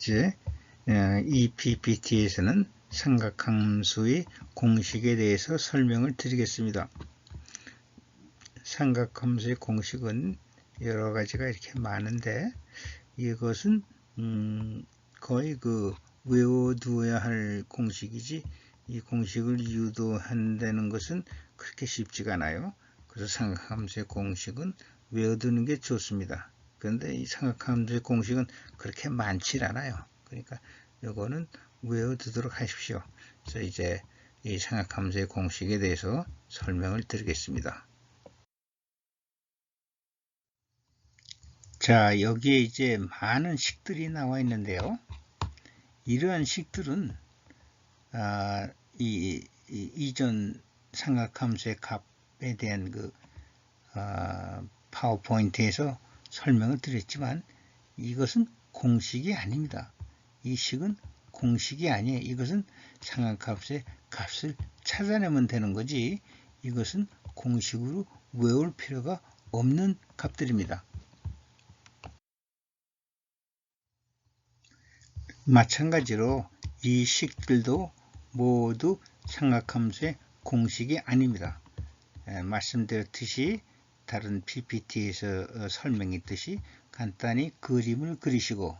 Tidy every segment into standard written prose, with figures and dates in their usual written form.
이제 이 PPT에서는 삼각함수의 공식에 대해서 설명을 드리겠습니다. 삼각함수의 공식은 여러 가지가 이렇게 많은데 이것은 거의 외워두어야 할 공식이지 이 공식을 유도한다는 것은 그렇게 쉽지가 않아요. 그래서 삼각함수의 공식은 외워두는 게 좋습니다. 그런데 이 삼각함수의 공식은 그렇게 많지 않아요. 그러니까 이거는 외워두도록 하십시오. 그래서 이제 이 삼각함수의 공식에 대해서 설명을 드리겠습니다. 자, 여기에 이제 많은 식들이 나와 있는데요. 이러한 식들은 이전 삼각함수의 값에 대한 파워포인트에서 설명을 드렸지만 이것은 공식이 아닙니다. 이 식은 공식이 아니에요. 이것은 삼각함수의 값을 찾아내면 되는 거지 이것은 공식으로 외울 필요가 없는 값들입니다. 마찬가지로 이 식들도 모두 삼각함수의 공식이 아닙니다. 말씀드렸듯이 다른 PPT에서 설명했듯이 간단히 그림을 그리시고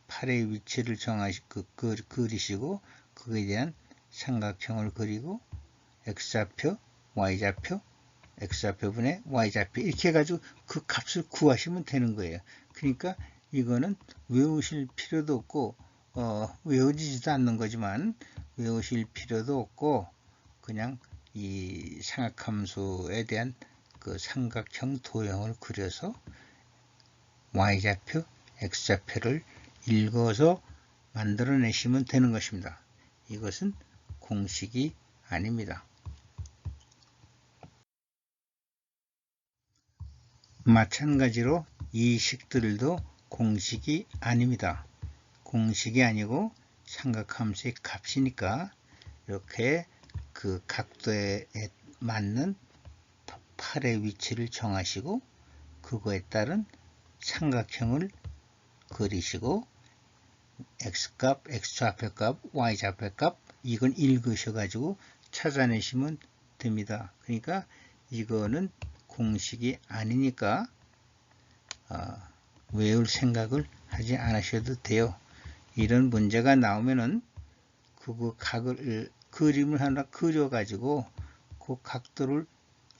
팔의 위치를 그리시고 그에 대한 삼각형을 그리고 x좌표, y좌표, x좌표분의 y좌표 이렇게 해가지고 그 값을 구하시면 되는 거예요. 그러니까 이거는 외우실 필요도 없고 외워지지도 않는 거지만 외우실 필요도 없고 그냥 이 삼각함수에 대한 그 삼각형 도형을 그려서 y좌표, x좌표를 읽어서 만들어내시면 되는 것입니다. 이것은 공식이 아닙니다. 마찬가지로 이 식들도 공식이 아닙니다. 공식이 아니고 삼각함수의 값이니까 이렇게 그 각도에 맞는 팔의 위치를 정하시고 그거에 따른 삼각형을 그리시고 x값, x좌표값, y좌표값 이건 읽으셔가지고 찾아내시면 됩니다. 그러니까 이거는 공식이 아니니까 외울 생각을 하지 않으셔도 돼요. 이런 문제가 나오면은 그림을 하나 그려가지고 그 각도를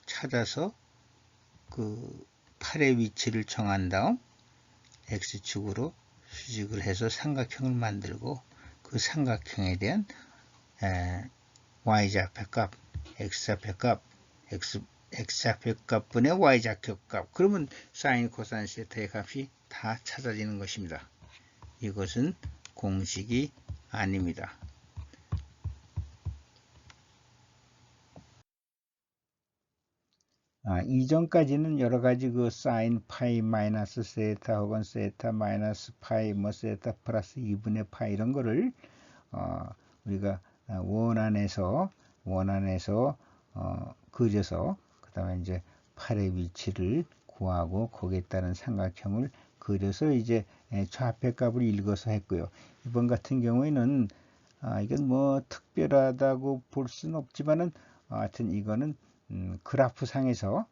찾아서 그 팔의 위치를 정한 다음 x축으로 수직을 해서 삼각형을 만들고 그 삼각형에 대한 y좌표값, x좌표값, x좌표값분의 y좌표값 그러면 사인, 코사인, 세타의 값이 다 찾아지는 것입니다. 이것은 공식이 아닙니다. 이전까지는 여러 가지 사인 파이 마이너스 세타 혹은 세타 마이너스 파이 세타 플러스 2분의 파이 이런 거를 우리가 원안에서 그려서 그 다음에 이제 팔의 위치를 구하고 거기에 따른 삼각형을 그려서 이제 좌표값을 읽어서 했고요. 이번 같은 경우에는 이건 뭐 특별하다고 볼 수는 없지만은 하여튼 이거는 그래프상에서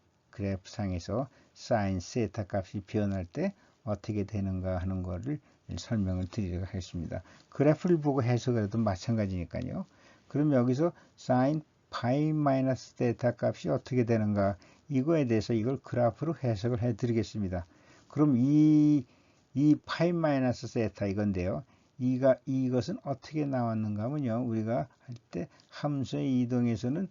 사인 세타 값이 변할 때 어떻게 되는가 하는 것을 설명을 드리려고 하겠습니다. 그래프를 보고 해석을 해도 마찬가지니까요. 그럼 여기서 사인 파이 마이너스 세타 값이 어떻게 되는가 이거에 대해서 이걸 그래프로 해석을 해 드리겠습니다. 그럼 이 파이 마이너스 세타 이건데요. 이것은 어떻게 나왔는가 하면요. 우리가 할 때 함수의 이동에서는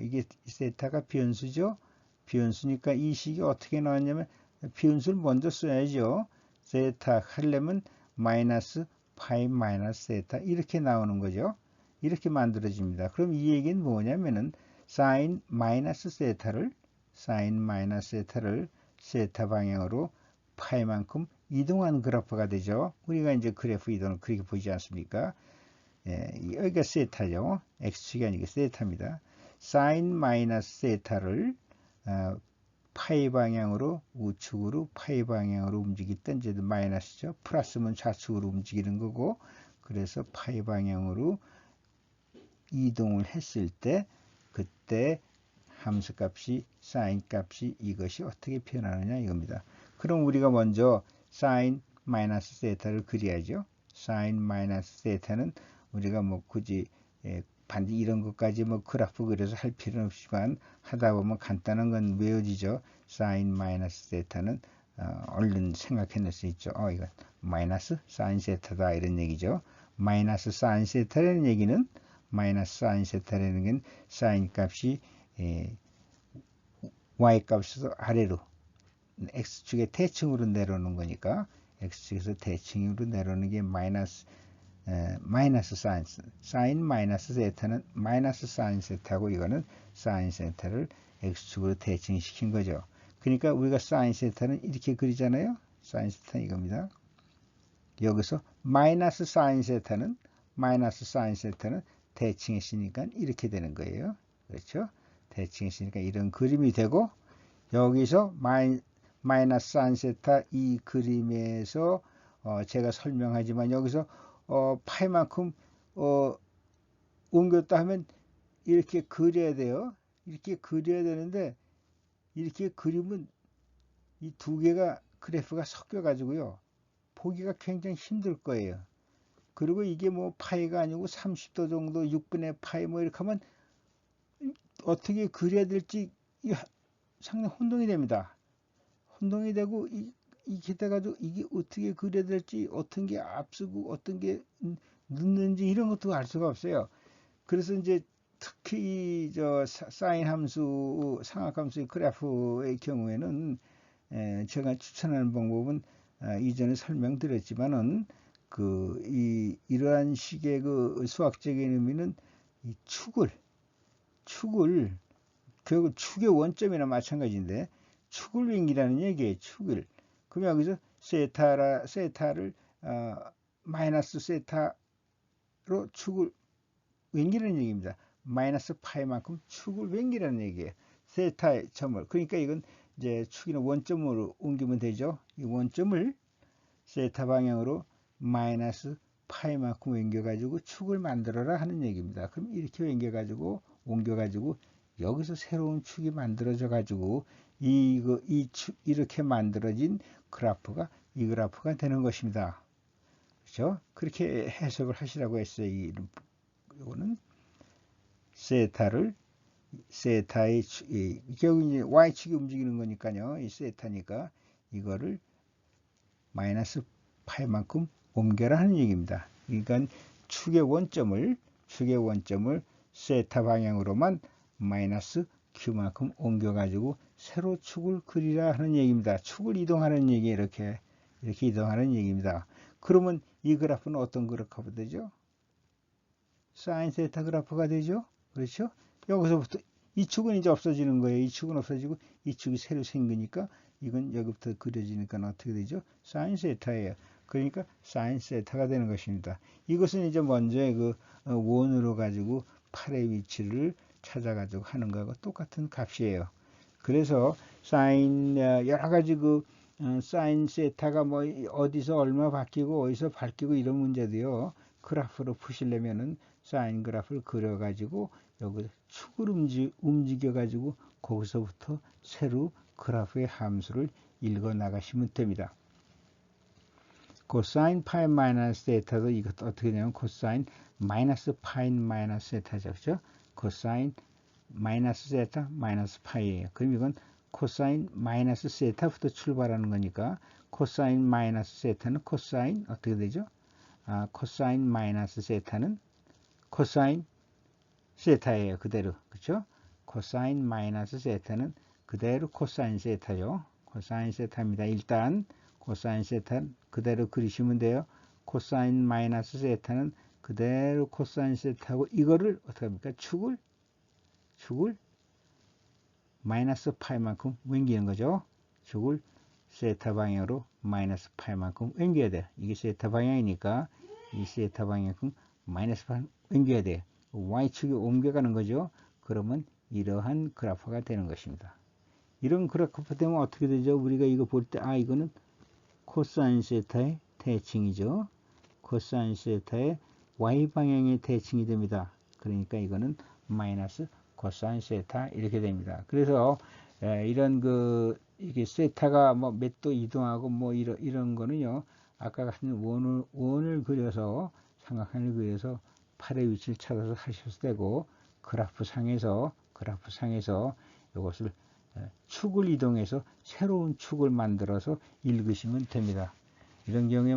이게 세타가 변수죠. 변수니까 이 식이 어떻게 나왔냐면 변수를 먼저 써야죠. 세타 하려면 마이너스 파이 마이너스 세타 이렇게 나오는 거죠. 이렇게 만들어집니다. 그럼 이 얘기는 뭐냐면은 사인 마이너스 세타를 세타 방향으로 파이만큼 이동한 그래프가 되죠. 우리가 이제 그래프 이동을 그렇게 보지 않습니까? 여기가 세타죠. x축이 아니고 세타입니다. 사인 마이너스 세타를 파이 방향으로 우측으로 파이 방향으로 움직일 때 이제 마이너스죠. 플러스면 좌측으로 움직이는 거고, 그래서 파이 방향으로 이동을 했을 때 그때 함수 값이 사인 값이 이것이 어떻게 표현하느냐 이겁니다. 그럼 우리가 먼저 사인 마이너스 세타를 그려야죠. 사인 마이너스 세타는 우리가 뭐 굳이 반드시 이런 것까지 뭐 그래프 그려서 할 필요는 없지만 하다 보면 간단한 건 외워지죠. 사인 마이너스 세타는 얼른 생각해낼 수 있죠. 이건 마이너스 사인 세타다 이런 얘기죠. 마이너스 사인 세타라는 얘기는 마이너스 사인 세타라는 건 사인 값이 y 값에서 아래로 x축의 대칭으로 내려오는 거니까 x축에서 대칭으로 내려오는 게 마이너스 사인 마이너스 세타는 마이너스 사인 세타고 이거는 사인 세타를 x축으로 대칭시킨 거죠. 그러니까 우리가 사인 세타는 이렇게 그리잖아요. 사인 세타는 이겁니다. 여기서 마이너스 사인 세타는 대칭했으니까 이렇게 되는 거예요. 그렇죠? 대칭했으니까 이런 그림이 되고, 여기서 마이너스 사인 세타 이 그림에서 제가 설명하지만 여기서 파이만큼 옮겼다 하면 이렇게 그려야 돼요. 이렇게 그려야 되는데 이렇게 그리면 이 두 개가 그래프가 섞여 가지고요 보기가 굉장히 힘들 거예요. 그리고 이게 뭐 파이가 아니고 30도 정도 6분의 파이 뭐 이렇게 하면 어떻게 그려야 될지 상당히 혼동이 됩니다. 혼동이 되고 이렇게 돼가지고 이게 어떻게 그려야 될지 어떤 게 앞서고 어떤 게 늦는지 이런 것도 알 수가 없어요. 그래서 이제 특히 저 사인 함수 상악함수의 그래프의 경우에는 제가 추천하는 방법은 이전에 설명드렸지만은 이러한 식의 그 수학적인 의미는 이 축을 결국 축의 원점이나 마찬가지인데 축을 윙이라는 얘기예요. 축을. 그럼 여기서 세타를 마이너스 세타로 축을 윙이라는 얘기입니다. 마이너스 파이만큼 축을 윙이라는 얘기예요. 세타의 점을. 그러니까 이건 이제 축이는 원점으로 옮기면 되죠. 이 원점을 세타 방향으로 마이너스 파이만큼 옮겨가지고 축을 만들어라 하는 얘기입니다. 그럼 이렇게 옮겨가지고 여기서 새로운 축이 만들어져 가지고 이렇게 만들어진 그래프가 이 그래프가 되는 것입니다. 그렇죠? 그렇게 해석을 하시라고 했어요. 이거는 세타의 결국 이제 y축이 움직이는 거니까요. 이 세타니까 이거를 마이너스 파이만큼 옮겨라 하는 얘기입니다. 그러니까 축의 원점을 세타 방향으로만 마이너스 q만큼 옮겨가지고 새로 축을 그리라 하는 얘기입니다. 축을 이동하는 얘기 이렇게 이동하는 얘기입니다. 그러면 이 그래프는 어떤 그래프가 되죠? 사인 세타 그래프가 되죠? 그렇죠? 여기서부터 이 축은 이제 없어지는 거예요. 이 축은 없어지고 이 축이 새로 생기니까 이건 여기부터 그려지니까 어떻게 되죠? 사인 세타예요. 그러니까 사인 세타가 되는 것입니다. 이것은 이제 먼저 그 원으로 가지고 8의 위치를 찾아가지고 하는 거하고 똑같은 값이에요. 그래서 사인 여러 가지 사인 세타가 뭐 어디서 얼마 바뀌고 어디서 바뀌고 이런 문제도요. 그래프로 푸시려면은 사인 그래프를 그려가지고 여기 축을 움직여가지고 거기서부터 새로 그래프의 함수를 읽어 나가시면 됩니다. 코사인 파이 마이너스 세타도 이것도 어떻게 되냐면 코사인 마이너스 파이 마이너스 세타죠. 그렇죠? 코사인 마이너스 세타 마이너스 파이예요. 그럼 이건 코사인 마이너스 세타부터 출발하는 거니까 코사인 마이너스 세타는 코사인 어떻게 되죠? 코사인 마이너스 세타는 코사인 세타예요. 그대로. 그렇죠? 코사인 마이너스 세타는 그대로 코사인 세타죠. 코사인 세타입니다. 일단 코사인 세타는 그대로 그리시면 돼요. 코사인 마이너스 세타는 그대로 코사인 세타고 이거를 어떻게 합니까? 축을 마이너스 파이만큼 옮기는 거죠. 축을 세타 방향으로 마이너스 파이만큼 옮겨야 돼요. 이게 세타 방향이니까 이 세타 방향만큼 마이너스 파이 옮겨야 돼요. y축이 옮겨가는 거죠. 그러면 이러한 그래프가 되는 것입니다. 이런 그래프 되면 어떻게 되죠? 우리가 이거 볼 때, 이거는 코사인 세타의 대칭이죠. 코사인 세타의 y 방향의 대칭이 됩니다. 그러니까 이거는 마이너스 코사인 세타 이렇게 됩니다. 그래서 이런 이게 세타가 뭐 몇 도 이동하고 뭐 이런 거는요, 아까 같은 원을 그려서 삼각형을 그려서 팔의 위치를 찾아서 하셔도 되고, 그래프 상에서 이것을 축을 이동해서 새로운 축을 만들어서 읽으시면 됩니다. 이런 경우에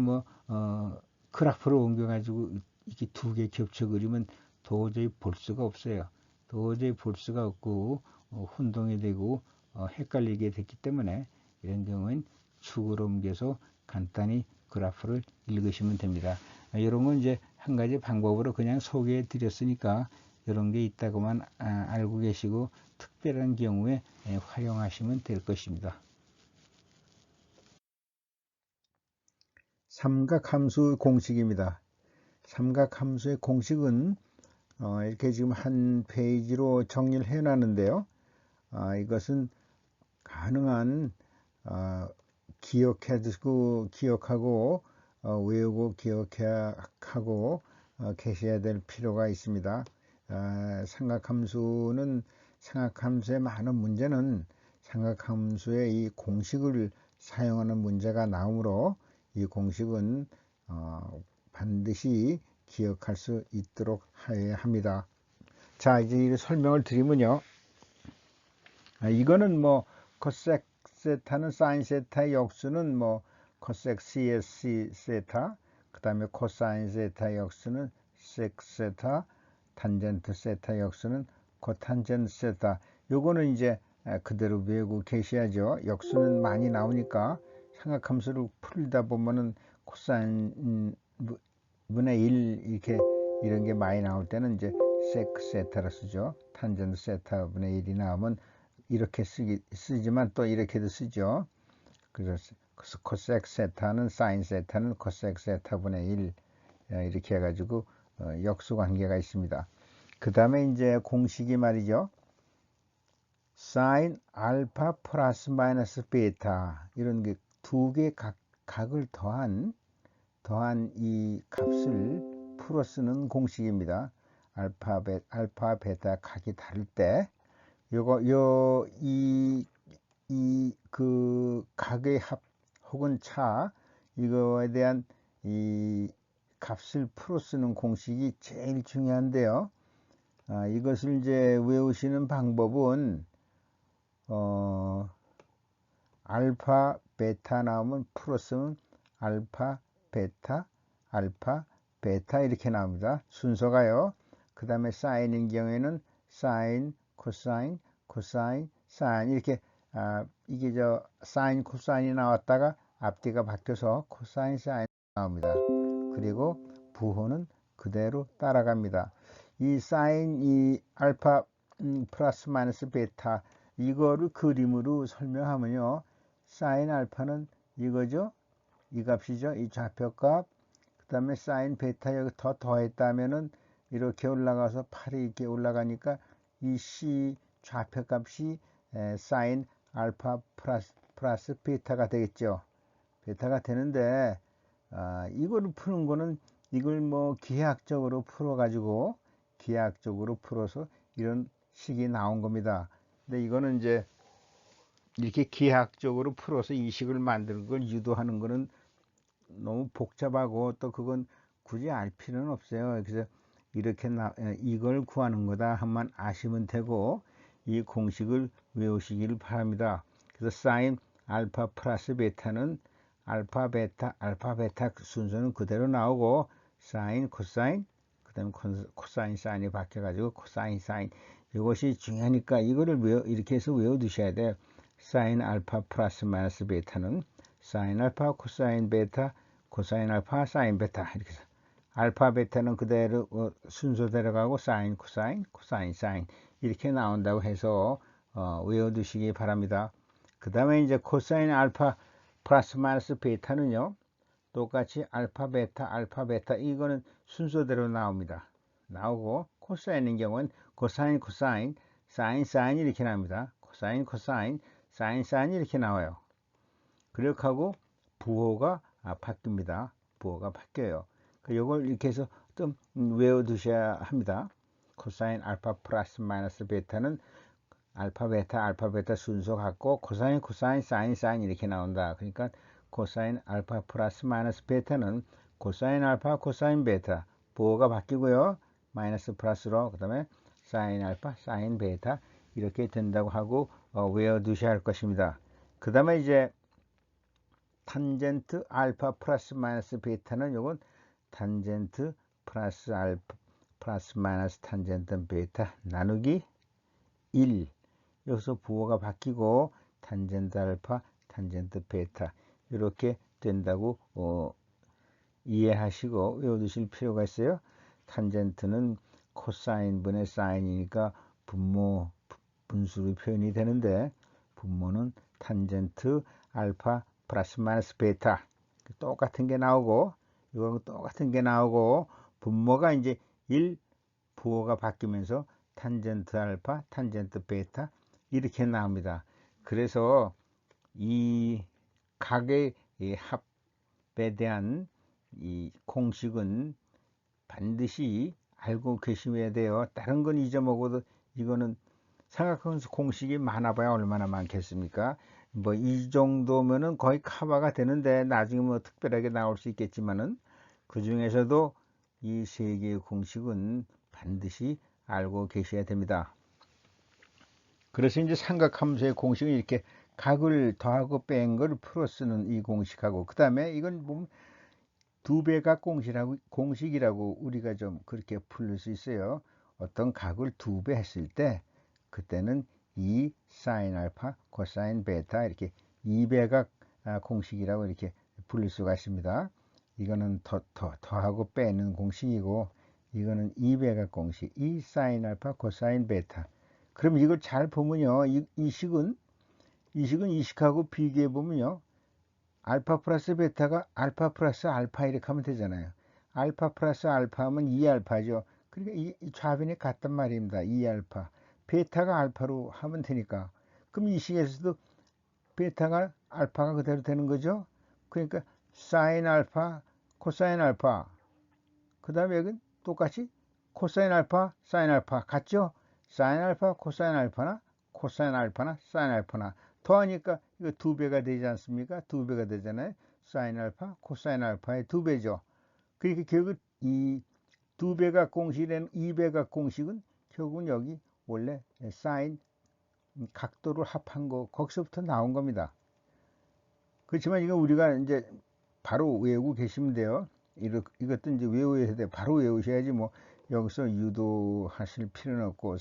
그래프를 옮겨가지고 이렇게 두 개 겹쳐 그리면 도저히 볼 수가 없어요. 도저히 볼 수가 없고, 혼동이 되고, 헷갈리게 됐기 때문에, 이런 경우엔 축을 옮겨서 간단히 그래프를 읽으시면 됩니다. 이런 건 이제 한 가지 방법으로 그냥 소개해 드렸으니까, 이런 게 있다고만 알고 계시고, 특별한 경우에 활용하시면 될 것입니다. 삼각함수 공식입니다. 삼각함수의 공식은 이렇게 지금 한 페이지로 정리를 해 놨는데요. 이것은 가능한 기억하고 외우고 기억하고 계셔야 될 필요가 있습니다. 삼각함수의 많은 문제는 삼각함수의 이 공식을 사용하는 문제가 나오므로 이 공식은 반드시 기억할 수 있도록 해야 합니다. 자, 이제 설명을 드리면요. 이거는 코섹 세타는 사인 세타의 역수는 코섹 CSC 세타, 그 다음에 코사인 세타의 역수는 섹 세타, 탄젠트 세타의 역수는 코탄젠트 세타. 요거는 이제 그대로 외우고 계셔야죠. 역수는 많이 나오니까 삼각함수를 풀다 보면은 코사인 분의 1 이런 게 많이 나올 때는 이제 섹 세타를 쓰죠. 탄젠트 세타 분의 1이 나오면 이렇게 쓰지만 또 이렇게도 쓰죠. 그래서 코섹 세타는 사인 세타는 코섹 세타 분의 1 이렇게 해가지고 역수 관계가 있습니다. 그 다음에 이제 공식이 말이죠. 사인 알파 플러스 마이너스 베타, 이런 게 두 개 각을 더한 이 값을 풀어 쓰는 공식입니다. 알파 베타 각이 다를 때 그 각의 합 혹은 차, 이거에 대한 이 값을 풀어 쓰는 공식이 제일 중요한데요. 이것을 이제 외우시는 방법은 알파 베타 나오면 풀어 쓰면 알파 베타 이렇게 나옵니다. 순서가요. 그 다음에 사인인 경우에는 사인, 코사인, 사인 이렇게 이게 사인, 코사인이 나왔다가 앞뒤가 바뀌어서 코사인, 사인 나옵니다. 그리고 부호는 그대로 따라갑니다. 이 사인, 이 알파 플러스 마이너스 베타, 이거를 그림으로 설명하면요. 사인 알파는 이거죠. 이 값이죠. 이 좌표값. 그 다음에 사인 베타 여기 더했다면은 이렇게 올라가서 8이 이렇게 올라가니까 이 C 좌표값이 사인 알파 플러스 베타가 되겠죠. 베타가 되는데 이거를 푸는 거는 이걸 기하학적으로 풀어서 이런 식이 나온 겁니다. 근데 이거는 이제 이렇게 기하학적으로 풀어서 이 식을 만드는 걸 유도하는 거는 너무 복잡하고 또 그건 굳이 알 필요는 없어요. 그래서 이렇게 이걸 구하는 거다 한만 아시면 되고, 이 공식을 외우시기를 바랍니다. 그래서 사인 알파 플러스 베타는 알파 베타 순서는 그대로 나오고, 사인 코사인 그 다음에 코사인 사인이 바뀌어 가지고 코사인 사인, 이것이 중요하니까 이거를 이렇게 해서 외워 두셔야 돼요. 사인 알파 플러스 마이너스 베타는 사인 알파 코사인 베타 코사인 알파 사인 베타, 이렇게 해서 알파 베타는 그대로 순서대로 가고 사인 코사인 사인 이렇게 나온다고 해서 외워두시기 바랍니다. 그 다음에 이제 코사인 알파 플러스 마이너스 베타는요, 똑같이 알파 베타 이거는 순서대로 나오고, 코사인인 경우는 코사인 사인 이렇게 나옵니다. 코사인 사인 이렇게 나와요. 그렇게 하고 부호가 바뀝니다. 부호가 바뀌어요. 이걸 이렇게 해서 좀 외워두셔야 합니다. 코사인 알파 플러스 마이너스 베타는 알파 베타 순서 같고 코사인 사인 이렇게 나온다. 그러니까 코사인 알파 플러스 마이너스 베타는 코사인 알파 코사인 베타 부호가 바뀌고요. 마이너스 플러스로 그 다음에 사인 알파 사인 베타 이렇게 된다고 하고 외워두셔야 할 것입니다. 그 다음에 이제 탄젠트 알파 플러스 마이너스 베타는 요건 탄젠트 플러스 알파 플러스 마이너스 탄젠트 베타 나누기 1. 여기서 부호가 바뀌고 탄젠트 알파 탄젠트 베타 이렇게 된다고 이해하시고 외워두실 필요가 있어요. 탄젠트는 코사인 분의 사인이니까 분모 분수로 표현이 되는데 분모는 탄젠트 알파 플러스 마이너스 베타 똑같은 게 나오고 이거는 똑같은 게 나오고 분모가 이제 1 부호가 바뀌면서 탄젠트 알파 탄젠트 베타 이렇게 나옵니다. 그래서 이 각의 합에 대한 이 공식은 반드시 알고 계셔야 돼요. 다른 건 잊어먹어도 이거는 삼각함수 공식이 많아봐야 얼마나 많겠습니까? 뭐 이 정도면은 거의 커버가 되는데 나중에 뭐 특별하게 나올 수 있겠지만은 그 중에서도 이 세 개의 공식은 반드시 알고 계셔야 됩니다. 그래서 이제 삼각함수의 공식은 이렇게 각을 더하고 뺀 걸 풀어 쓰는 이 공식하고 그 다음에 이건 보면 두 배각 공식이라고 우리가 좀 그렇게 풀릴 수 있어요. 어떤 각을 두 배 했을 때 그때는 이 사인 알파 코사인 베타 이렇게 2배각 공식이라고 이렇게 불릴 수가 있습니다. 이거는 더하고 빼는 공식이고 이거는 2배각 공식 이 사인 알파 코사인 베타. 그럼 이걸 잘 보면요 이 식은 이 식하고 비교해 보면요 알파 플러스 베타가 알파 플러스 알파 이렇게 하면 되잖아요. 알파 플러스 알파 하면 2알파죠. 그러니까 이 좌변이 같단 말입니다. 2알파. 베타가 알파로 하면 되니까. 그럼 이 식에서도 베타가 알파가 그대로 되는 거죠. 그러니까 사인 알파, 코사인 알파. 그 다음에 여기 똑같이 코사인 알파, 사인 알파 같죠? 사인 알파, 코사인 알파나 코사인 알파나 사인 알파나 더하니까 이거 두 배가 되지 않습니까? 두 배가 되잖아요. 사인 알파, 코사인 알파의 두 배죠. 그러니까 결국 이 두 배각 공식이라는 2배각 공식은 결국은 여기 원래 사인 각도를 합한 거 거기서부터 나온 겁니다. 그렇지만 이거 우리가 이제 바로 외우고 계시면 돼요. 이것도 이제 외워야 돼. 바로 외우셔야지 뭐 여기서 유도하실 필요는 없고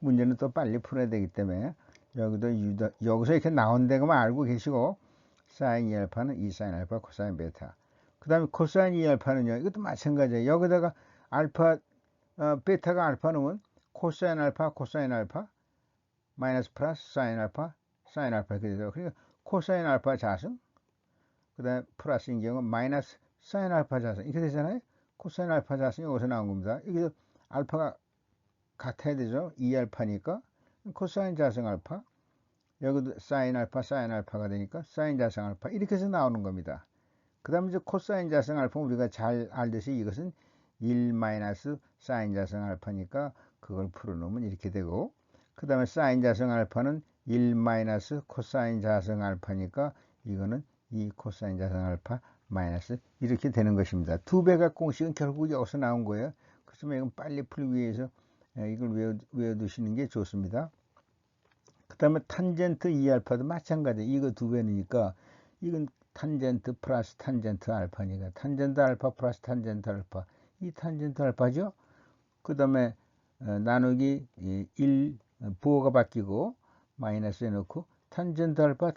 문제는 또 빨리 풀어야 되기 때문에 여기서 이렇게 나온 데가만 알고 계시고 사인 2알파는 2사인 알파 코사인 베타. 그 다음에 코사인 2알파는요. 이것도 마찬가지예요. 여기다가 알파 베타가 알파 넣으면 코사인 알파 코사인 알파 마이너스 플러스 사인 알파 이렇게 되죠. 그러니까 코사인 알파 자승 그 다음에 플러스인 경우 마이너스 사인 알파 자승 이렇게 되잖아요. 코사인 알파 자승이 여기서 나온 겁니다. 여기서 알파가 같아야 되죠. 2알파니까 코사인 자승 알파 여기도 사인 알파가 되니까 사인 자승 알파 이렇게 해서 나오는 겁니다. 그 다음에 이제 코사인 자승 알파 우리가 잘 알듯이 이것은 1 마이너스 사인 자승 알파니까 그걸 풀어놓으면 이렇게 되고 그 다음에 사인 자승 알파는 1 마이너스 코사인 자승 알파니까 이거는 2 코사인 자승 알파 마이너스 이렇게 되는 것입니다. 두 배각 공식은 결국 여기서 나온 거예요. 그렇지만 이건 빨리 풀기 위해서 이걸 외워두시는 게 좋습니다. 그 다음에 탄젠트 2알파도 마찬가지. 이거 두 배니까 이건 탄젠트 플러스 탄젠트 알파니까 탄젠트 알파 플러스 탄젠트 알파 이 탄젠트 알파죠. 그 다음에 나누기 1 부호가 바뀌고 마이너스 해놓고 탄젠트 알파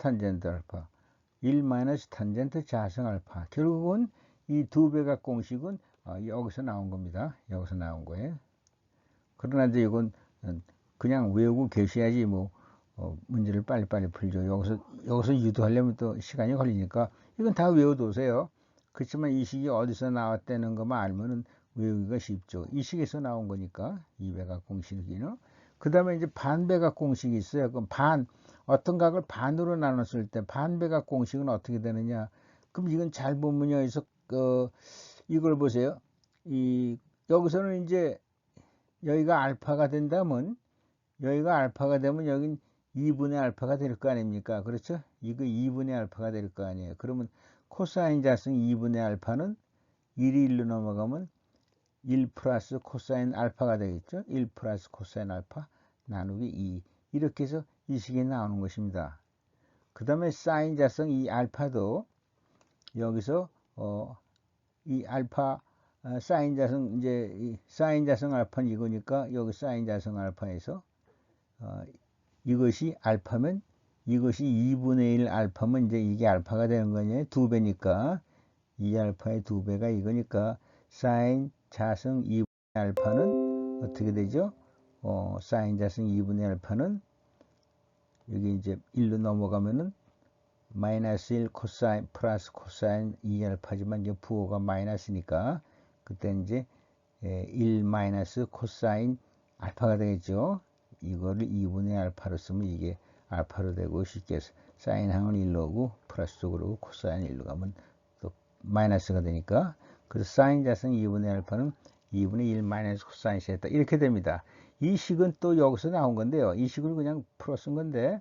1 마이너스 탄젠트 자승 알파 결국은 이 두 배각 공식은 여기서 나온 겁니다. 여기서 나온 거예요. 그러나 이제 이건 그냥 외우고 계셔야지 뭐 문제를 빨리빨리 풀죠. 여기서 유도하려면 또 시간이 걸리니까 이건 다 외워두세요. 그렇지만 이 식이 어디서 나왔다는 것만 알면은 외우기가 쉽죠. 이 식에서 나온 거니까 이 배각 공식이요. 그 다음에 이제 반배각 공식이 있어요. 그럼 어떤 각을 반으로 나눴을 때 반배각 공식은 어떻게 되느냐. 그럼 이건 잘 보면 여기서 이걸 보세요. 여기서는 이제 여기가 알파가 된다면 여기가 알파가 되면 여긴 2분의 알파가 될 거 아닙니까? 그렇죠? 이거 2분의 알파가 될 거 아니에요. 그러면 코사인 자승 2분의 알파는 1이 1로 넘어가면 1 플러스 코사인 알파가 되겠죠? 1 플러스 코사인 알파 나누기 2. 이렇게 해서 이 식이 나오는 것입니다. 그 다음에 사인 자승 이 알파도 여기서 이 알파 사인 자승 이제 이 사인 자승 알파는 이거니까 여기 사인 자승 알파에서 이것이 알파면 이것이 2분의 1 알파면 이제 이게 알파가 되는 거냐 2배니까 2알파의 2배가 이거니까 사인 자승 2분의 알파는 어떻게 되죠? 사인 자승 2분의 알파는 여기 이제 1로 넘어가면은 마이너스 1 코사인 플러스 코사인 2알파지만 이제 부호가 마이너스니까 그때 이제 1 마이너스 코사인 알파가 되겠죠. 이거를 2분의 알파로 쓰면 이게 알파로 되고 쉽게 사인항은 1로 오고 플러스 쪽으로 오고 코사인 1로 가면 또 마이너스가 되니까 그래서 사인 자승 2분의 알파는 2분의 1 마이너스 코사인 시했다 이렇게 됩니다. 이 식은 또 여기서 나온 건데요. 이 식을 그냥 풀어 쓴 건데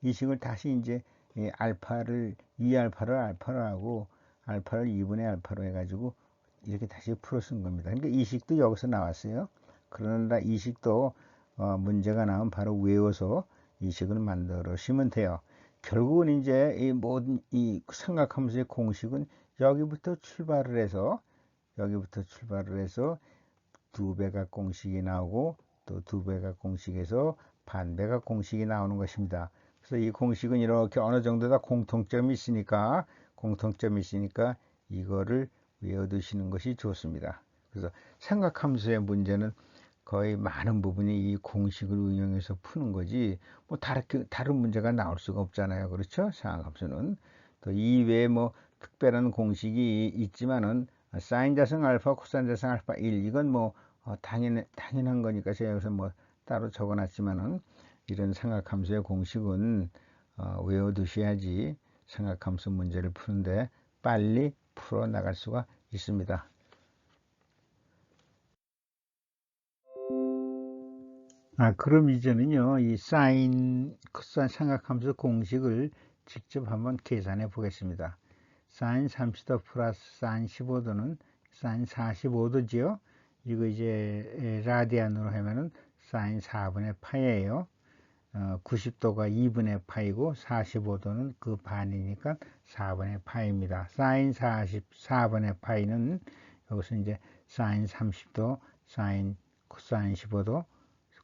이 식을 다시 이제 알파를 2알파를 알파로 하고 알파를 2분의 알파로 해가지고 이렇게 다시 풀어 쓴 겁니다. 그러니까 이 식도 여기서 나왔어요. 그러나 이 식도 문제가 나오면 바로 외워서 이 식을 만들으시면 돼요. 결국은 이제 이 모든 이 삼각함수의 공식은 여기부터 출발을 해서 두배각 공식이 나오고 또 두배각 공식에서 반배각 공식이 나오는 것입니다. 그래서 이 공식은 이렇게 어느 정도 다 공통점이 있으니까 이거를 외워두시는 것이 좋습니다. 그래서 삼각함수의 문제는 거의 많은 부분이 이 공식을 응용해서 푸는 거지 뭐 다른 문제가 나올 수가 없잖아요. 그렇죠? 삼각함수는 또 이외에 뭐 특별한 공식이 있지만은 사인 자승 알파, 코사인 자승 알파 1 이건 뭐 당연한 거니까 제가 여기서 뭐 따로 적어놨지만은 이런 삼각함수의 공식은 외워두셔야지 삼각함수 문제를 푸는데 빨리 풀어 나갈 수가 있습니다. 그럼 이제는요, 이 사인, 코사인 삼각함수 공식을 직접 한번 계산해 보겠습니다. 사인 30도 플러스 사인 15도는 사인 45도지요. 이거 이제 라디안으로 하면은 사인 4분의 파이예요. 90도가 2분의 파이고 45도는 그 반이니까 4분의 파이입니다. 사인 44분의 파이는 여기서 이제 사인 30도, 사인 코사인 15도,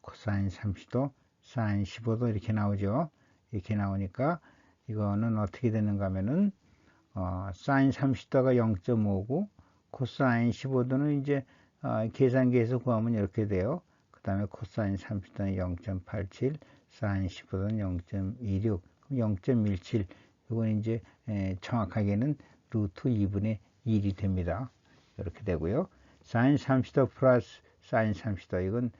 코사인 30도, 사인 15도 이렇게 나오죠. 이렇게 나오니까 이거는 어떻게 되는가 하면은 사인 30도가 0.5고 코사인 15도는 이제 계산기에서 구하면 이렇게 돼요. 그 다음에 코사인 30도는 0.87, 사인 15도는 0.26, 0.17. 이건 이제 정확하게는 루트 2분의 1이 됩니다. 이렇게 되고요. 사인 30도 플러스 사인 30도 이건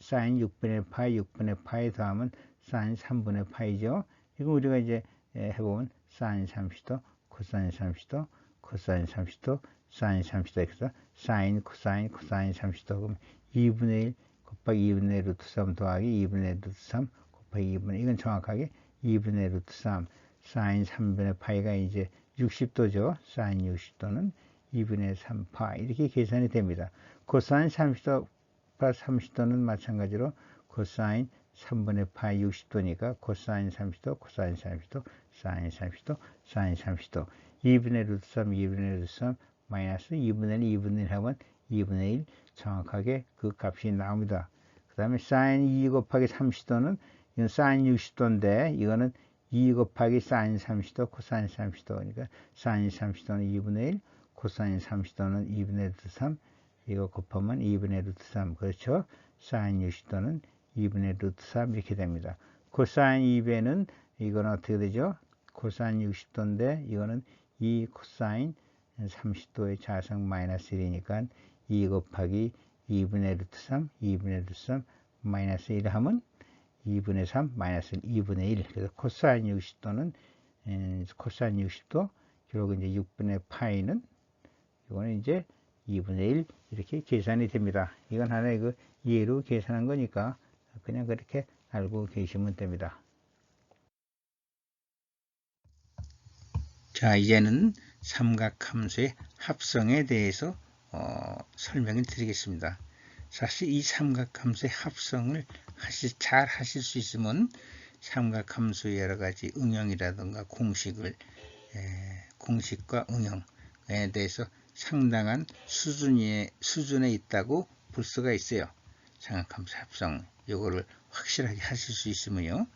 사인 6분의 파이, 6분의 파이 더하면 사인 3분의 파이죠. 이거 우리가 이제 해보면 사인 30도, 코사인 30도, 코사인 30도, 사인 30도 해서 사인, 코사인, 코사인 30도 그럼 2분의 1 곱하기 2분의 1 루트 3 더하기 2분의 1 루트 3 곱하기 2분의 1 이건 정확하게 2분의 1 루트 3 사인 3분의 파이가 이제 60도죠. 사인 60도는 2분의 3파 이렇게 계산이 됩니다. 코사인 30도 플러스 30도는 마찬가지로 코사인 3분의 파이 60도니까 코사인 30도, 코사인 30도, 사인 30도, 사인 30도 2분의 루트 3, 2분의 루트 3 마이너스 2분의 1, 2분의 1 하면 2분의 1 정확하게 그 값이 나옵니다. 그 다음에 사인 2 곱하기 30도는 이건 사인 60도인데 이거는 2 곱하기 사인 30도, 코사인 30도 그러니까 사인 30도는 2분의 1, 코사인 30도는 2분의 루트 3 이거 곱하면 2분의 루트 3 그렇죠? 사인 60도는 2분의 루트 3 이렇게 됩니다. 코사인 2배는 이거는 어떻게 되죠? 코사인 60도인데 이거는 2 코사인 30도의 자성 마이너스 1이니까 2 곱하기 2분의 루트 3, 2분의 루트 3 마이너스 1 하면 2분의 3 마이너스 2분의 1. 그래서 코사인 60도는 코사인 60도 그리고 이제 6분의 파이는 이거는 이제 2분의 1 이렇게 계산이 됩니다. 이건 하나의 그 예로 계산한 거니까 그냥 그렇게 알고 계시면 됩니다. 자, 이제는 삼각함수의 합성에 대해서 설명을 드리겠습니다. 사실 이 삼각함수의 합성을 잘 하실 수 있으면 삼각함수의 여러 가지 응용이라든가 공식과 응용에 대해서 상당한 수준에 있다고 볼 수가 있어요. 삼각함수 합성 요거를 확실하게 하실 수 있으면요.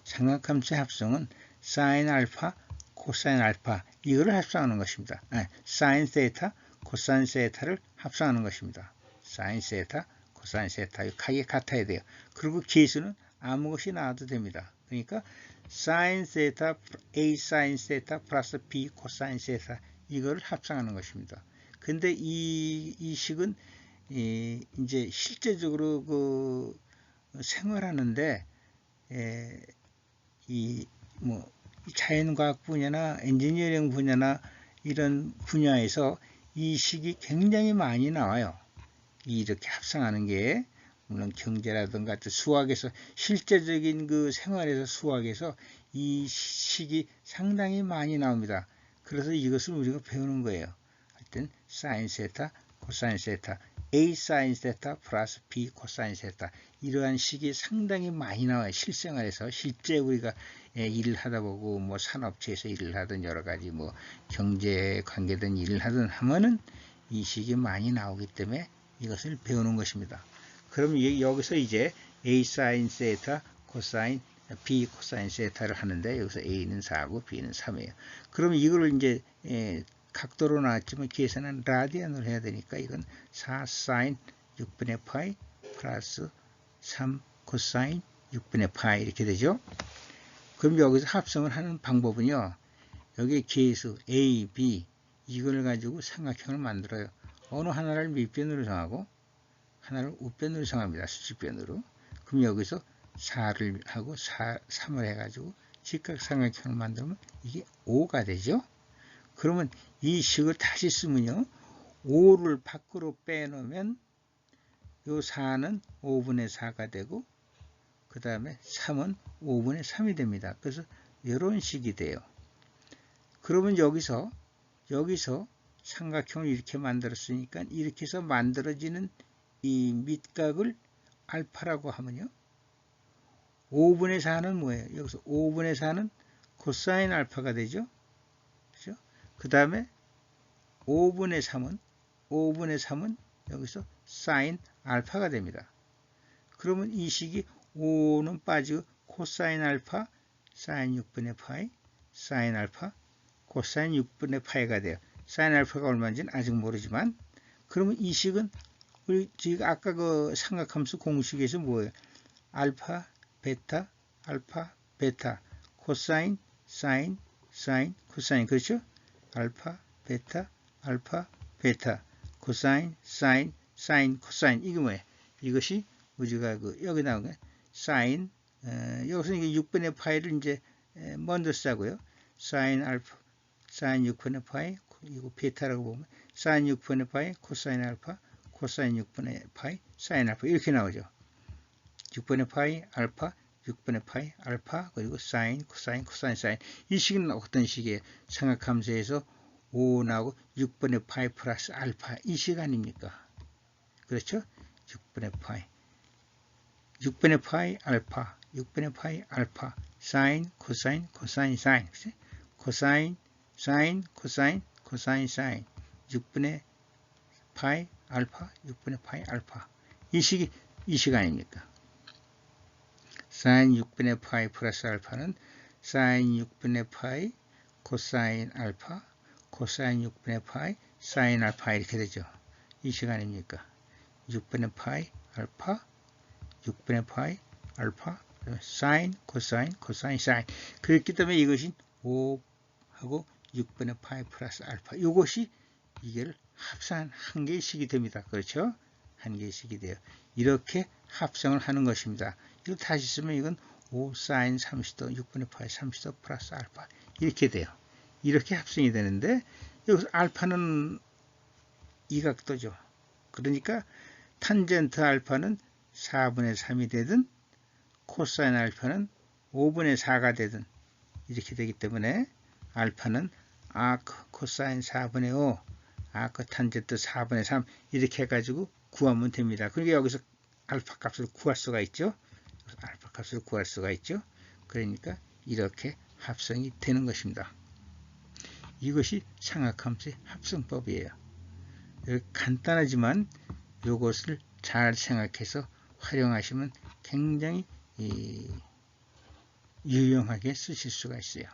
삼각함수의 합성은 사인 알파, 코사인 알파 이거를 합성하는 것입니다. 사인 세타, 코사인 세타를 합성하는 것입니다. 사인 세타, 코사인 세타 이게 같아야 돼요. 그리고 계수는 아무 것이 나와도 됩니다. 그러니까 사인 세타, A 사인 세타 플러스 B 코사인 세타 이거를 합성하는 것입니다. 근데 이 식은 이제 실제적으로 그 생활하는데 뭐 자연과학 분야나 엔지니어링 분야나 이런 분야에서 이 식이 굉장히 많이 나와요. 이렇게 합성하는 게 물론 경제라든가 수학에서 실제적인 그 생활에서 수학에서 이 식이 상당히 많이 나옵니다. 그래서 이것을 우리가 배우는 거예요. 하여튼 사인 세타, 코사인 세타, A 사인 세타 플러스 B 코사인 세타 이러한 식이 상당히 많이 나와요. 실생활에서 실제 우리가 일을 하다 보고 뭐 산업체에서 일을 하든 여러 가지 뭐 경제에 관계된 일을 하든 하면은 이 식이 많이 나오기 때문에 이것을 배우는 것입니다. 그럼 여기서 이제 A 사인 세타 코사인 B 코사인 세타를 하는데 여기서 A는 4고 B는 3이에요. 그럼 이거를 이제 각도로 나왔지만 계산은 라디안으로 해야 되니까 이건 4 사인 6분의 파이 플러스 3 코사인 6분의 파이 이렇게 되죠. 그럼 여기서 합성을 하는 방법은요. 여기 계수 A, B 이걸 가지고 삼각형을 만들어요. 어느 하나를 밑변으로 정하고 하나를 우변으로 정합니다. 수직변으로. 그럼 여기서 4를 하고 3을 해가지고 직각삼각형을 만들면 이게 5가 되죠. 그러면 이 식을 다시 쓰면요. 5를 밖으로 빼놓으면 요 4는 5분의 4가 되고 그 다음에 3은 5분의 3이 됩니다. 그래서 이런 식이 돼요. 그러면 여기서 삼각형을 이렇게 만들었으니까 이렇게 해서 만들어지는 이 밑각을 알파라고 하면요. 5분의 4는 뭐예요? 여기서 5분의 4는 코사인 알파가 되죠. 그렇죠? 그 다음에 5분의 3은 여기서 사인 알파가 됩니다. 그러면 이 식이 5는 빠지고 코사인 알파, 사인 6분의 파이, 사인 알파, 코사인 6분의 파이가 돼요. 사인 알파가 얼마인지는 아직 모르지만 그러면 이 식은 우리 지금 아까 그 삼각함수 공식에서 뭐예요? 알파, 베타, 알파, 베타, 코사인, 사인, 코사인 그렇죠? 알파, 베타, 알파, 베타, 코사인, 사인, 코사인 이게 뭐예요? 이것이 우리가 그 여기 나온 거예요. 사인 여기서 이게 6분의 파이를 이제 먼저 쓰고요. 사인 알파, 사인 6분의 파이 이거 베타라고 보면 사인 6분의 파이, 코사인 알파, 코사인 6분의 파이, 사인 알파 이렇게 나오죠. 6분의 파이 알파, 6분의 파이 알파 그리고 사인, 코사인, 사인 이 식은 어떤 식이에요? 삼각함수에서 5 나오고 6분의 파이 플러스 알파 이 식 아닙니까? 그렇죠? 6분의 파이 알파, 6분의 파이 알파, 사인, 코사인, 사인, 코사인, 사인, 코사인, 사인, 6분의 파이 알파, 6분의 파이 알파. 이 식 아닙니까? 사인 6분의 파이 플러스 알파는 사인 6분의 파이 코사인 알파, 코사인 6분의 파이 사인 알파 이렇게 되죠. 이 식 아닙니까? 6분의 파이 알파, 6분의 파이 알파, 사인, 코사인, 사인. 그렇기 때문에 이것이 5하고 6분의 파이 플러스 알파. 이것이 이걸 합산한 한 개의 식이 됩니다. 그렇죠? 한 개의 식이 돼요. 이렇게 합성을 하는 것입니다. 이거 다시 쓰면 이건 5 사인 30도 6분의 파이 30도 플러스 알파 이렇게 돼요. 이렇게 합성이 되는데 여기서 알파는 이 각도죠. 그러니까 탄젠트 알파는 4분의 3이 되든 코사인 알파는 5분의 4가 되든 이렇게 되기 때문에 알파는 아크 코사인 4분의 5 아크 탄젠트 4분의 3 이렇게 해가지고 구하면 됩니다. 그러니까 여기서 알파 값을 구할 수가 있죠. 알파 값을 구할 수가 있죠. 그러니까 이렇게 합성이 되는 것입니다. 이것이 삼각함수의 합성법이에요. 간단하지만 이것을 잘 생각해서 활용하시면 굉장히 유용하게 쓰실 수가 있어요.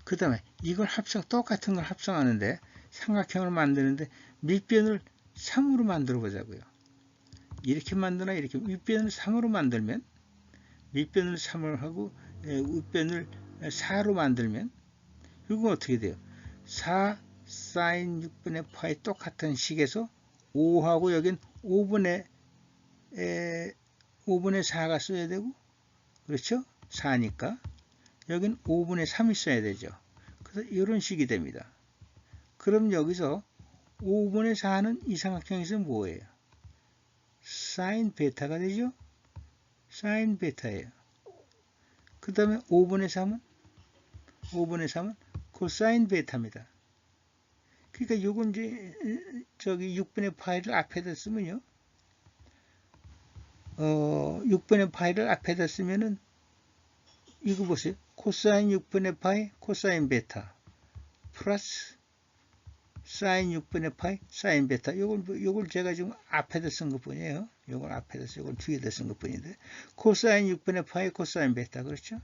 그 다음에 이걸 똑같은 걸 합성하는데 삼각형을 만드는데 밑변을 3으로 만들어 보자고요. 이렇게 만드나 이렇게 윗변을 3으로 만들면 밑변을 3을 하고 윗변을 4로 만들면 이건 어떻게 돼요? 4 사인 6분의 파이 똑같은 식에서 5하고 여긴 5분의 4가 써야 되고 그렇죠? 4니까 여긴 5분의 3이 써야 되죠. 그래서 이런 식이 됩니다. 그럼 여기서 5분의 4는 이 삼각형에서 뭐예요? 사인 베타가 되죠? 사인 베타예요. 그 다음에 5분의 3은 코사인 베타입니다. 그러니까 요건 이제 저기 6분의 파이를 앞에다 쓰면요. 6분의 파이를 앞에다 쓰면은 이거 보세요. 코사인 6분의 파이 코사인 베타 플러스 사인 6분의 파이 사인 베타 요걸 제가 지금 앞에다 쓴 것뿐이에요. 요걸 앞에다 쓰고 요걸 뒤에다 쓴 것뿐인데 코사인 6분의 파이 코사인 베타 그렇죠?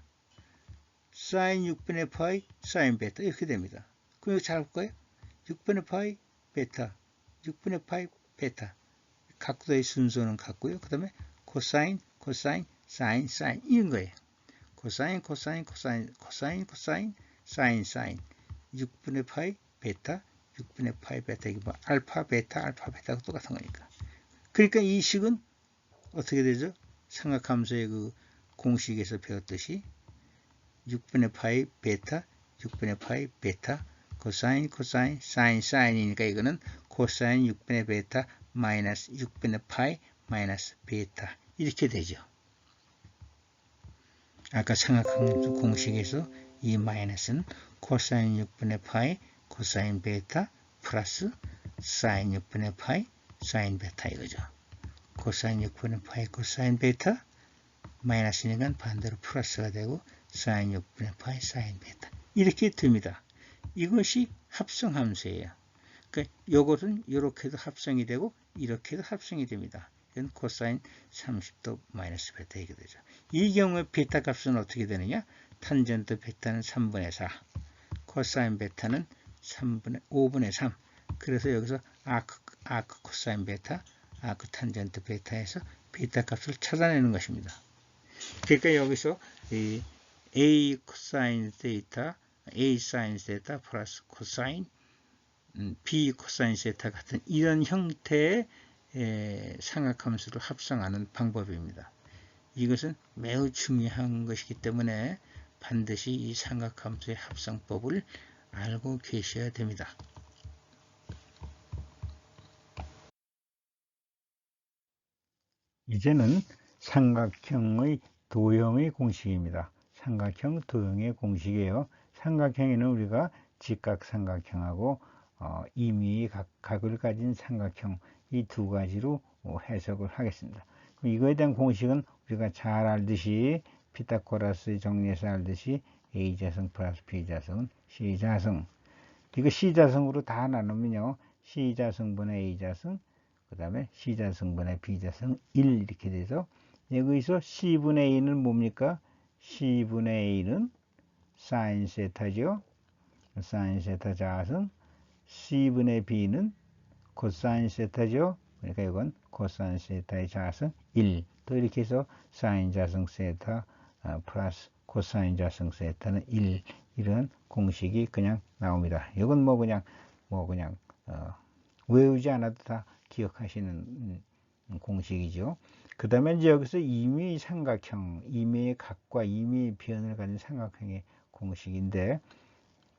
사인 6분의 파이 사인 베타 이렇게 됩니다. 그럼 이거 잘 볼까요? 6분의 파이 베타 6분의 파이 베타 각도의 순서는 같고요. 그 다음에 코사인 사인 이런 거예요. 코사인 사인 6분의 파이 베타 6분의 파이 베타 이게 뭐 알파 베타가 똑같은 거니까. 그러니까 이 식은 어떻게 되죠? 삼각함수의 그 공식에서 배웠듯이 6분의 파이 베타 코사인 사인이니까 이거는 코사인 6분의 베타 마이너스 6분의 파이 마이너스 베타 이렇게 되죠. 아까 삼각함수 공식에서 이 마이너스는 코사인 6분의 파이 코사인 베타 플러스 사인 6분의 파이 사인 베타 이거죠. 코사인 6분의 파이 코사인 베타 마이너스니까 반대로 플러스가 되고 사인 6분의 파이 사인 베타 이렇게 됩니다. 이것이 합성함수예요. 그러니까 이것은 이렇게도 합성이 되고 이렇게도 합성이 됩니다. 이건 코사인 30도 마이너스 베타 이게 되죠. 이 경우에 베타 값은 어떻게 되느냐? 탄젠트 베타는 3분의 4 코사인 베타는 5분의 3 그래서 여기서 아크 코사인 베타 아크 탄젠트 베타에서 베타 값을 찾아내는 것입니다. 그러니까 여기서 이 A 코사인 세타 A 사인 세타 플러스 코사인 B 코사인 세타 같은 이런 형태의 삼각함수를 합성하는 방법입니다. 이것은 매우 중요한 것이기 때문에 반드시 이 삼각함수의 합성법을 알고 계셔야 됩니다. 이제는 삼각형의 도형의 공식입니다. 삼각형 도형의 공식이에요. 삼각형에는 우리가 직각삼각형하고 임의의 각을 가진 삼각형 이 두 가지로 해석을 하겠습니다. 그럼 이거에 대한 공식은 우리가 잘 알듯이 피타고라스 정리해서 알듯이 A자승 플러스 B자승은 C자승 이거 C자승으로 다 나누면요. C자승분의 A자승 그 다음에 C자승분의 B자승 1 이렇게 돼서 여기서 C분의 A는 뭡니까? C분의 A는 사인 세타죠. 사인 세타 자승 C분의 B는 코사인 세타죠. 그러니까 이건 코사인 세타의 자승 1. 또 이렇게 해서 사인 자승 세타 플러스 코사인 자승 세타는 1. 이런 공식이 그냥 나옵니다. 이건 그냥 외우지 않아도 다 기억하시는 공식이죠. 그 다음에 이제 여기서 임의 삼각형, 임의의 각과 임의의 변을 가진 삼각형의 공식인데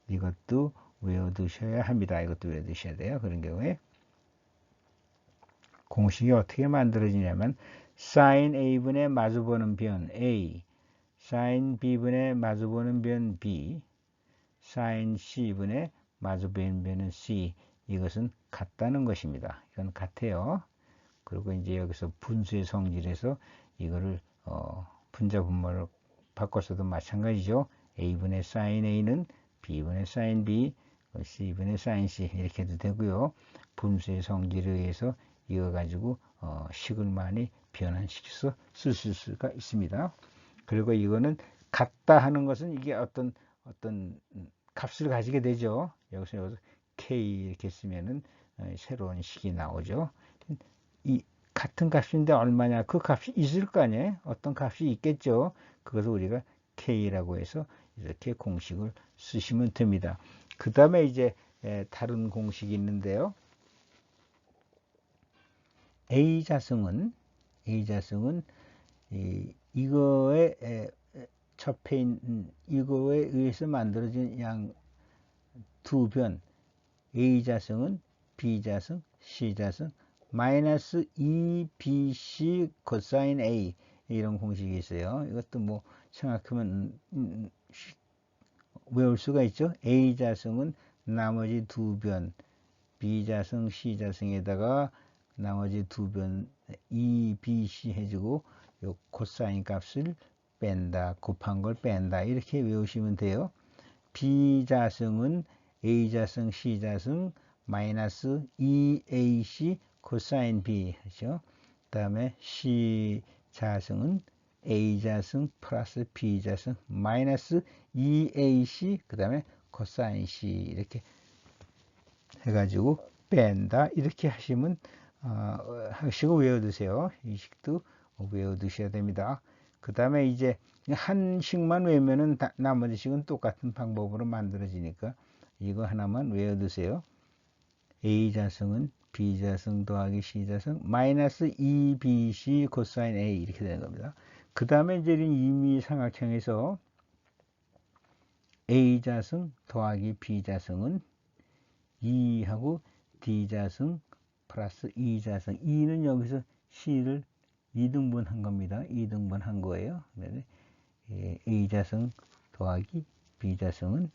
이것도 외워두셔야 합니다. 이것도 외워두셔야 돼요. 그런 경우에 공식이 어떻게 만들어지냐면 sin A분의 마주보는 변 A, sin B분의 마주보는 변 B, sin C분의 마주보는 변은 C. 이것은 같다는 것입니다. 이건 같아요. 그리고 이제 여기서 분수의 성질에서 이거를 분자 분모를 바꿔서도 마찬가지죠. A분의 sin A는 B분의 sin B, C분의 sin C 이렇게 해도 되고요. 분수의 성질에 의해서 이거 가지고 식을 많이 변환시켜서 쓰실 수가 있습니다. 그리고 이거는 같다 하는 것은 이게 어떤 값을 가지게 되죠. 여기서 K 이렇게 쓰면은 새로운 식이 나오죠. 이 같은 값인데 얼마냐? 그 값이 있을 거 아니에요? 어떤 값이 있겠죠. 그것을 우리가 K라고 해서 이렇게 공식을 쓰시면 됩니다. 그 다음에 이제 다른 공식이 있는데요. A자승은 이거에 접해 있는 이거에 의해서 만들어진 양 두 변 A자승은 B자승, C자승 마이너스 2BC 코사인 A 이런 공식이 있어요. 이것도 뭐 생각하면 외울 수가 있죠. A자승은 나머지 두 변 B자승, C자승에다가 나머지 두 변 EBC 해주고 요 코사인 값을 뺀다, 곱한 걸 뺀다 이렇게 외우시면 돼요. B자승은 A자승, C자승 마이너스 2AC 코사인 B 하죠. 그 다음에 C자승은 A자승 플러스 B자승 마이너스 2AC 그 다음에 코사인 C 이렇게 해가지고 뺀다 이렇게 하시면 하시고 외워두세요. 이 식도 외워두셔야 됩니다. 그 다음에 이제 한 식만 외우면은 나머지 식은 똑같은 방법으로 만들어지니까 이거 하나만 외워두세요. A자승은 B자승 더하기 C자승 마이너스 2BC 코사인 A 이렇게 되는 겁니다. 그 다음에 이제 임의삼각형에서 A자승 더하기 B자승은 2하고 D자승 플러스 2자승 2는 여기서 C를 2등분 한 겁니다. 2등분 한 거예요. A자승 더하기 B자승은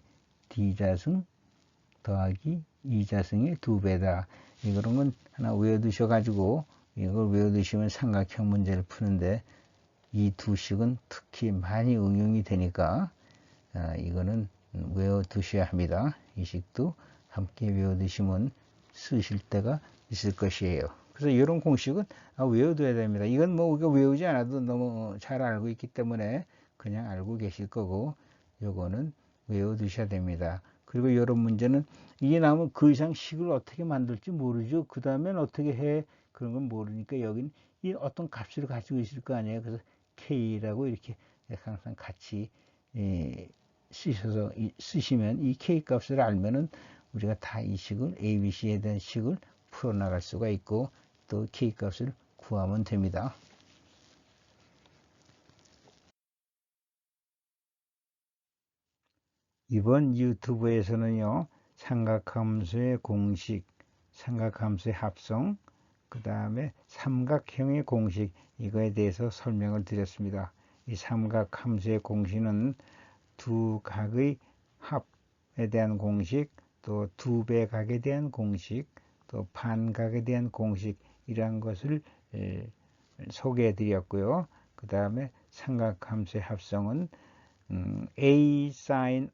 D자승 더하기 2자승의 2배다. 이런 건 하나 외워두셔가지고 이걸 외워두시면 삼각형 문제를 푸는데 이 두 식은 특히 많이 응용이 되니까 이거는 외워두셔야 합니다. 이 식도 함께 외워두시면 쓰실 때가 있을 것이에요. 그래서 이런 공식은 외워둬야 됩니다. 이건 뭐 우리가 외우지 않아도 너무 잘 알고 있기 때문에 그냥 알고 계실 거고 요거는 외워두셔야 됩니다. 그리고 이런 문제는 이게 나오면 그 이상 식을 어떻게 만들지 모르죠. 그 다음엔 어떻게 해 그런 건 모르니까 여기는 이 어떤 값을 가지고 있을 거 아니에요. 그래서 K라고 이렇게 항상 같이 쓰시면 이 K 값을 알면은 우리가 다 이 식을 ABC에 대한 식을 풀어나갈 수가 있고 또 K 값을 구하면 됩니다. 이번 유튜브에서는요. 삼각함수의 공식, 삼각함수의 합성, 그 다음에 삼각형의 공식 이거에 대해서 설명을 드렸습니다. 이 삼각함수의 공식은 두 각의 합에 대한 공식, 또 두 배 각에 대한 공식, 또 반각에 대한 공식 이러한 것을 소개해 드렸고요. 그 다음에 삼각함수의 합성은 A sin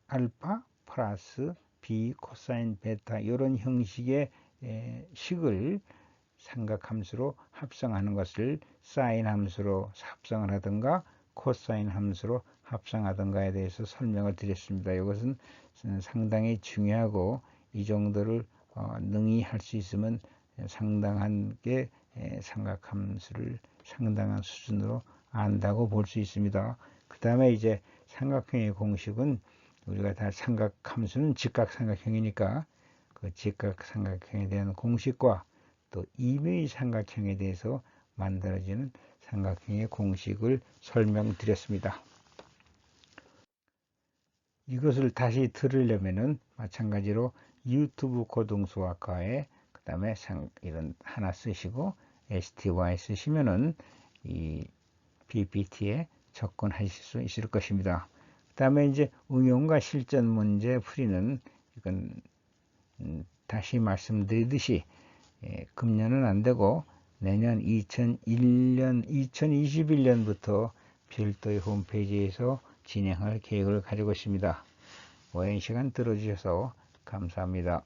알파 플러스 B 코사인 베타 이런 형식의 식을 삼각함수로 합성하는 것을 사인 함수로 합성을 하든가 코사인 함수로 합성하든가에 대해서 설명을 드렸습니다. 이것은 상당히 중요하고 이 정도를 능히 할 수 있으면 상당한 게 삼각함수를 상당한 수준으로 안다고 볼 수 있습니다. 그 다음에 이제 삼각형의 공식은 우리가 다 삼각함수는 직각삼각형이니까 그 직각삼각형에 대한 공식과 또 임의삼각형에 대해서 만들어지는 삼각형의 공식을 설명드렸습니다. 이것을 다시 들으려면은 마찬가지로 유튜브 고등수학과에 그 다음에 이런 하나 쓰시고 STY 쓰시면은 이 PPT에 접근하실 수 있을 것입니다. 그 다음에 이제 응용과 실전 문제 풀이는 이건 다시 말씀드리듯이 금년은 안 되고 내년 2021년부터 별도의 홈페이지에서 진행할 계획을 가지고 있습니다. 오랜 시간 들어주셔서 감사합니다.